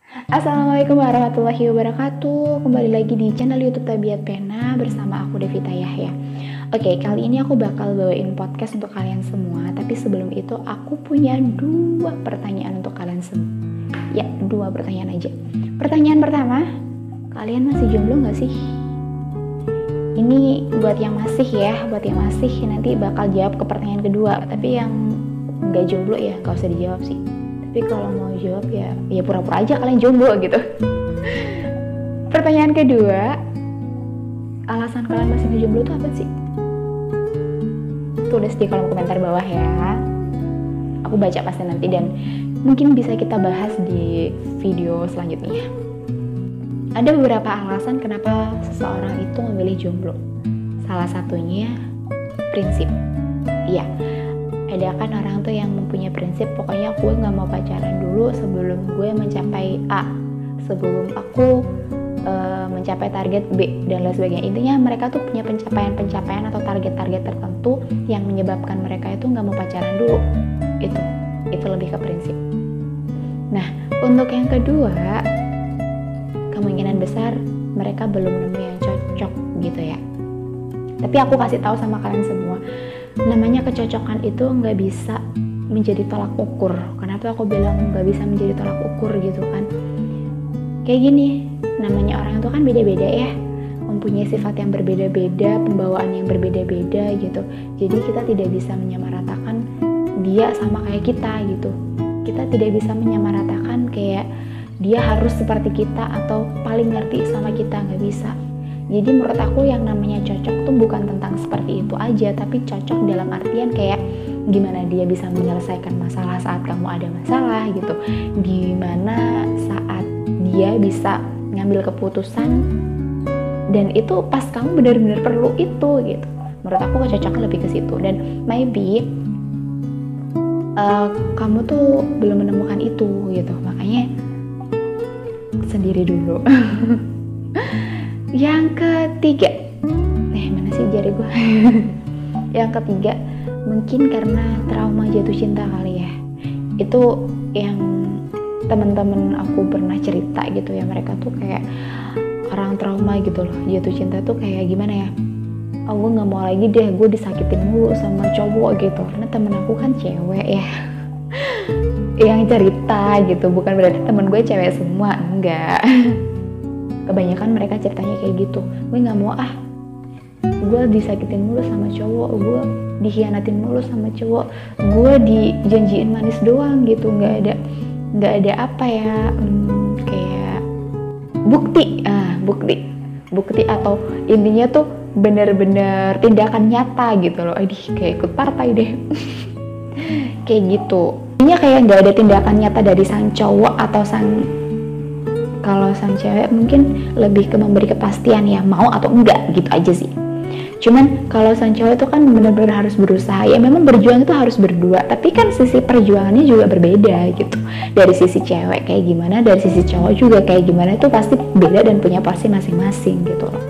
Assalamualaikum warahmatullahi wabarakatuh. Kembali lagi di channel YouTube Tabiat Pena bersama aku Devita Yahya. Oke, kali ini aku bakal bawain podcast untuk kalian semua. Tapi sebelum itu aku punya dua pertanyaan untuk kalian semua. Ya, dua pertanyaan aja. Pertanyaan pertama, kalian masih jomblo gak sih? Ini buat yang masih ya, buat yang masih nanti bakal jawab ke pertanyaan kedua. Tapi yang gak jomblo ya gak usah dijawab sih. Tapi kalau mau jawab ya pura-pura aja kalian jomblo gitu. Pertanyaan kedua, alasan kalian masih ngejomblo itu apa sih? Tulis di kolom komentar bawah ya. Aku baca pasti nanti dan mungkin bisa kita bahas di video selanjutnya. Ada beberapa alasan kenapa seseorang itu memilih jomblo. Salah satunya prinsip. Iya. Ada kan orang tuh yang mempunyai prinsip, pokoknya gue gak mau pacaran dulu sebelum gue mencapai A, sebelum aku mencapai target B, dan lain sebagainya. Intinya mereka tuh punya pencapaian atau target-target tertentu yang menyebabkan mereka itu gak mau pacaran dulu. Itu lebih ke prinsip. Nah, untuk yang kedua, kemungkinan besar mereka belum nemu yang cocok gitu ya. Tapi aku kasih tahu sama kalian semua, namanya kecocokan itu nggak bisa menjadi tolak ukur. Kenapa aku bilang nggak bisa menjadi tolak ukur gitu kan? Kayak gini, namanya orang itu kan beda-beda ya, mempunyai sifat yang berbeda-beda, pembawaan yang berbeda-beda gitu. Jadi kita tidak bisa menyamaratakan dia sama kayak kita gitu. Kita tidak bisa menyamaratakan kayak dia harus seperti kita atau paling ngerti sama kita, nggak bisa. Jadi menurut aku yang namanya cocok tuh bukan tentang seperti itu aja, tapi cocok dalam artian kayak gimana dia bisa menyelesaikan masalah saat kamu ada masalah gitu. Gimana saat dia bisa ngambil keputusan dan itu pas kamu benar-benar perlu itu gitu. Menurut aku kecocokan lebih ke situ, dan maybe kamu tuh belum menemukan itu gitu. Makanya sendiri dulu. Yang ketiga, mana sih jari gue? Yang ketiga, mungkin karena trauma jatuh cinta kali ya. Itu yang teman-teman aku pernah cerita gitu ya, mereka tuh kayak orang trauma gitu loh. Jatuh cinta tuh kayak gimana ya? Oh, gue nggak mau lagi deh, gue disakitin mulu sama cowok gitu. Karena temen aku kan cewek ya. Yang cerita gitu, bukan berarti temen gue cewek semua, enggak. Kebanyakan mereka ceritanya kayak gitu, gue nggak mau gue disakitin mulu sama cowok, gue dikhianatin mulu sama cowok, gue dijanjiin manis doang gitu, nggak ada apa ya, kayak bukti atau intinya tuh bener-bener tindakan nyata gitu loh. Kayak ikut partai deh. Kayak gitu, intinya kayak nggak ada tindakan nyata dari sang cowok atau kalau sang cewek mungkin lebih ke memberi kepastian ya, mau atau enggak gitu aja sih. Cuman kalau sang cowok itu kan benar-benar harus berusaha ya, memang berjuang itu harus berdua, tapi kan sisi perjuangannya juga berbeda gitu. Dari sisi cewek kayak gimana, dari sisi cowok juga kayak gimana, itu pasti beda dan punya porsi masing-masing gitu loh.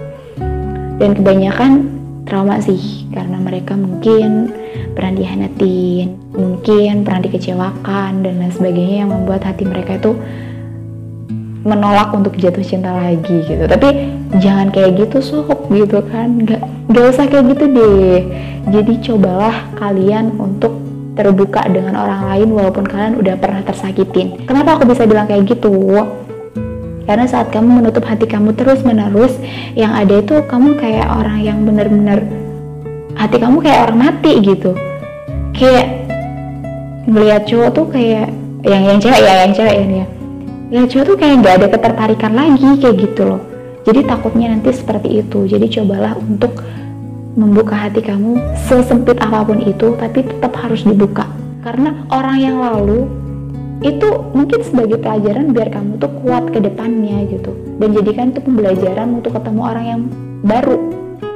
Dan kebanyakan trauma sih, karena mereka mungkin pernah dihianatin, mungkin pernah dikecewakan dan lain sebagainya, yang membuat hati mereka itu menolak untuk jatuh cinta lagi gitu. Tapi jangan kayak gitu sob gitu kan, gak usah kayak gitu deh. Jadi cobalah kalian untuk terbuka dengan orang lain walaupun kalian udah pernah tersakitin. Kenapa aku bisa bilang kayak gitu? Karena saat kamu menutup hati kamu terus menerus, yang ada itu kamu kayak orang yang bener-bener hati kamu kayak orang mati gitu. Kayak ngeliat cowok tuh kayak yang cewek ya, ya cowok tuh kayak gak ada ketertarikan lagi kayak gitu loh. Jadi takutnya nanti seperti itu. Jadi cobalah untuk membuka hati kamu sesempit apapun itu, tapi tetap harus dibuka. Karena orang yang lalu itu mungkin sebagai pelajaran biar kamu tuh kuat ke depannya gitu. Dan jadikan itu pembelajaran untuk ketemu orang yang baru.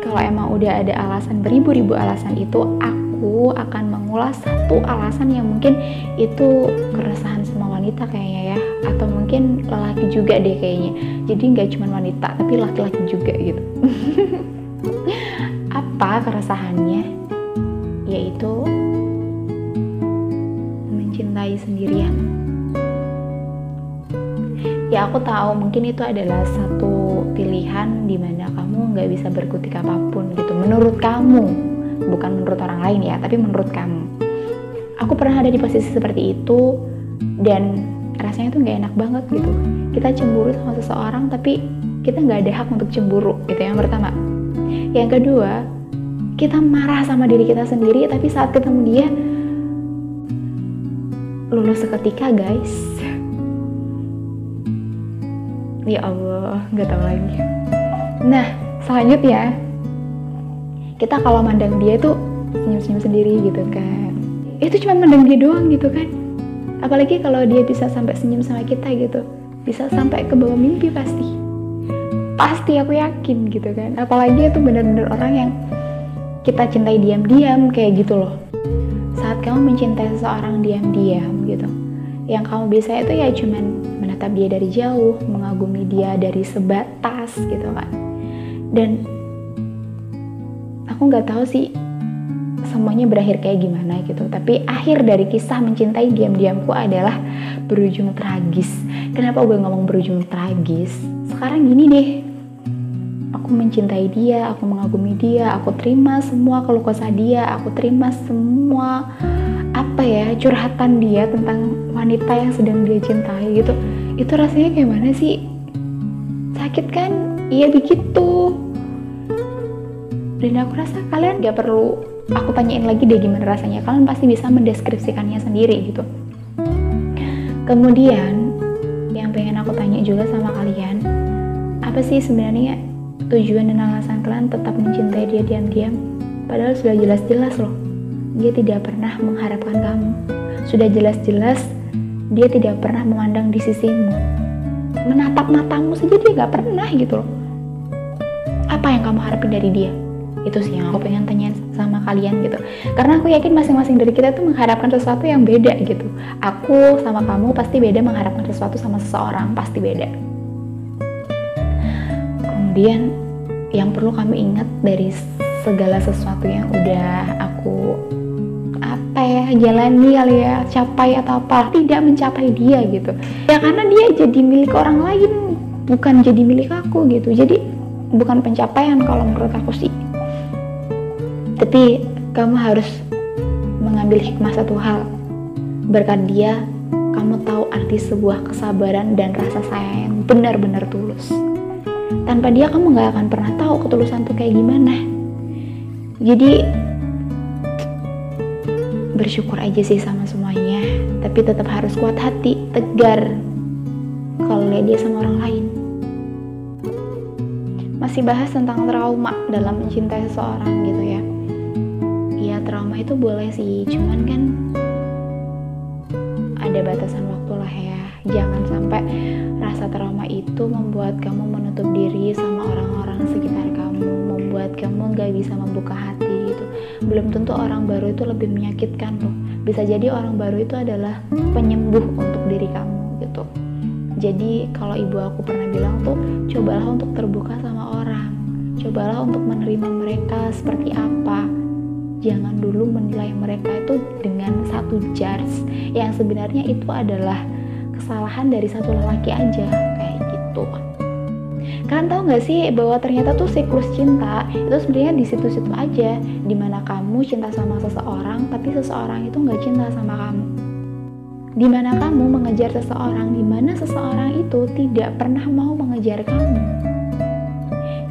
Kalau emang udah ada alasan, beribu-ribu alasan itu, aku akan mengulas satu alasan yang mungkin itu keresahan semua wanita kayaknya ya, atau mungkin lelaki juga deh kayaknya. Jadi nggak cuma wanita tapi laki-laki juga gitu. Apa keresahannya? Yaitu mencintai sendirian. Ya aku tahu mungkin itu adalah satu pilihan dimana kamu nggak bisa berkutik apapun gitu, menurut kamu, bukan menurut orang lain ya, tapi menurut kamu. Aku pernah ada di posisi seperti itu dan rasanya tuh nggak enak banget gitu. Kita cemburu sama seseorang tapi kita nggak ada hak untuk cemburu gitu, yang pertama. Yang kedua, kita marah sama diri kita sendiri tapi saat ketemu dia lulus seketika guys. Ya Allah, nggak tahu lagi. Nah, selanjutnya kita kalau mandang dia tuh senyum-senyum sendiri gitu kan. Itu cuma mandang dia doang gitu kan. Apalagi kalau dia bisa sampai senyum sama kita gitu, bisa sampai ke bawah mimpi pasti aku yakin gitu kan. Apalagi itu benar-benar orang yang kita cintai diam-diam kayak gitu loh. Saat kamu mencintai seseorang diam-diam gitu, yang kamu bisa itu ya cuman menatap dia dari jauh, mengagumi dia dari sebatas gitu kan. Dan aku nggak tahu sih semuanya berakhir kayak gimana gitu, tapi akhir dari kisah mencintai diam-diamku adalah berujung tragis. Kenapa gue ngomong berujung tragis? Sekarang gini deh, aku mencintai dia, aku mengagumi dia, aku terima semua keluh kesah dia, aku terima semua curhatan dia tentang wanita yang sedang dia cintai gitu. Itu rasanya kayak mana sih? Sakit kan? Iya begitu. Dan aku rasa kalian gak perlu aku tanyain lagi deh gimana rasanya. Kalian pasti bisa mendeskripsikannya sendiri gitu. Kemudian yang pengen aku tanya juga sama kalian, apa sih sebenarnya tujuan dan alasan kalian tetap mencintai dia diam-diam? Padahal sudah jelas-jelas loh, dia tidak pernah mengharapkan kamu. Sudah jelas-jelas dia tidak pernah memandang di sisimu. Menatap matamu saja dia gak pernah gitu loh. Apa yang kamu harapin dari dia? Itu sih yang aku pengen tanyain sama kalian gitu. Karena aku yakin masing-masing dari kita tuh mengharapkan sesuatu yang beda gitu. Aku sama kamu pasti beda mengharapkan sesuatu sama seseorang, pasti beda. Kemudian yang perlu kamu ingat dari segala sesuatu yang udah aku jalani kali ya, capai atau apa, tidak mencapai dia gitu ya, karena dia jadi milik orang lain, bukan jadi milik aku gitu. Jadi bukan pencapaian kalau menurut aku sih. Tapi kamu harus mengambil hikmah satu hal, berkat dia kamu tahu arti sebuah kesabaran dan rasa sayang yang benar-benar tulus. Tanpa dia kamu gak akan pernah tahu ketulusan tuh kayak gimana. Jadi bersyukur aja sih sama semuanya, tapi tetap harus kuat hati, tegar kalau lihat dia sama orang lain. Masih bahas tentang trauma dalam mencintai seseorang gitu ya. Ya trauma itu boleh sih, cuman kan ada batasan waktu lah ya. Jangan sampai rasa trauma itu membuat kamu menutup diri sama orang-orang sekitar kamu, membuat kamu gak bisa membuka hati gitu. Belum tentu orang baru itu lebih menyakitkan loh. Bisa jadi orang baru itu adalah penyembuh untuk diri kamu gitu. Jadi kalau ibu aku pernah bilang tuh, cobalah untuk terbuka sama orang, cobalah untuk menerima mereka seperti apa. Jangan dulu menilai mereka itu dengan satu judge yang sebenarnya itu adalah kesalahan dari satu lelaki aja, kayak gitu. Kalian tahu gak sih bahwa ternyata tuh siklus cinta itu sebenarnya di situ-situ aja, dimana kamu cinta sama seseorang tapi seseorang itu gak cinta sama kamu. Dimana kamu mengejar seseorang, dimana seseorang itu tidak pernah mau mengejar kamu.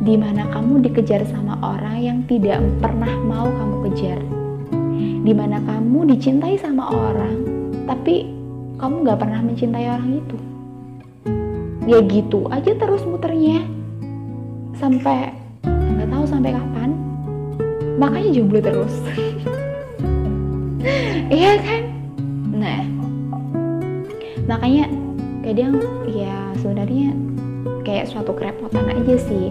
Dimana kamu dikejar sama orang yang tidak pernah mau kamu kejar. Dimana kamu dicintai sama orang tapi kamu gak pernah mencintai orang itu. Ya gitu aja terus muternya sampai nggak tahu sampai kapan. Makanya jomblo terus. Iya kan? Nah, makanya kadang ya sebenarnya kayak suatu kerepotan aja sih.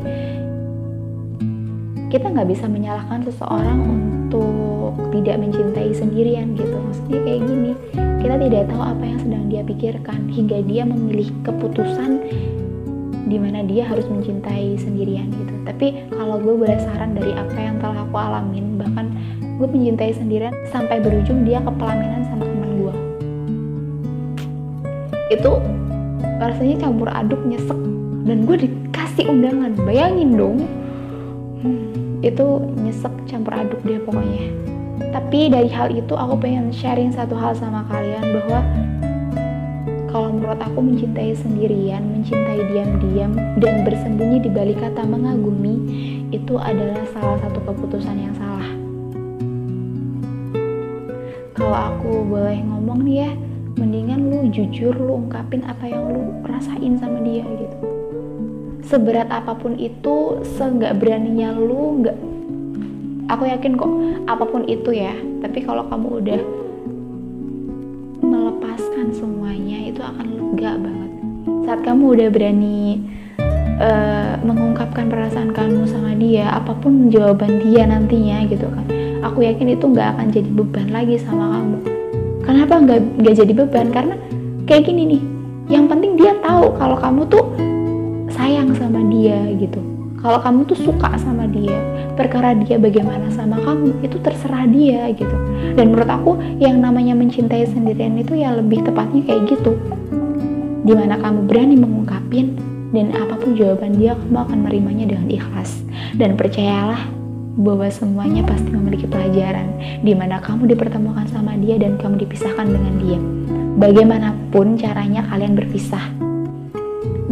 Kita nggak bisa menyalahkan seseorang untuk tidak mencintai sendirian gitu. Maksudnya kayak gini, kita tidak tahu apa yang sedang dia pikirkan hingga dia memilih keputusan di mana dia harus mencintai sendirian gitu. Tapi kalau gue boleh saran dari apa yang telah aku alamin, bahkan gue mencintai sendirian sampai berujung dia kepelaminan sama teman gue. Itu rasanya campur aduk, nyesek, dan gue dikasih undangan, bayangin dong. Itu nyesek campur aduk dia pokoknya. Tapi dari hal itu aku pengen sharing satu hal sama kalian, bahwa kalau menurut aku mencintai sendirian, mencintai diam-diam, dan bersembunyi di balik kata mengagumi, itu adalah salah satu keputusan yang salah. Kalau aku boleh ngomong nih ya, mendingan lu jujur, lu ungkapin apa yang lu rasain sama dia gitu. Seberat apapun itu, seenggak beraninya lu, aku yakin kok apapun itu ya, tapi kalau kamu udah melepaskan semuanya, itu akan lega banget. Saat kamu udah berani mengungkapkan perasaan kamu sama dia, apapun jawaban dia nantinya gitu kan, aku yakin itu nggak akan jadi beban lagi sama kamu. Kenapa nggak jadi beban? Karena kayak gini nih, yang penting dia tahu kalau kamu tuh sayang sama dia gitu, kalau kamu tuh suka sama dia. Perkara dia bagaimana sama kamu, itu terserah dia gitu. Dan menurut aku yang namanya mencintai sendirian itu ya lebih tepatnya kayak gitu, dimana kamu berani mengungkapin, dan apapun jawaban dia, kamu akan menerimanya dengan ikhlas. Dan percayalah bahwa semuanya pasti memiliki pelajaran, dimana kamu dipertemukan sama dia dan kamu dipisahkan dengan dia. Bagaimanapun caranya kalian berpisah,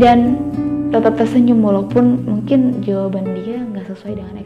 dan tetap tersenyum walaupun mungkin jawaban dia nggak sesuai dengan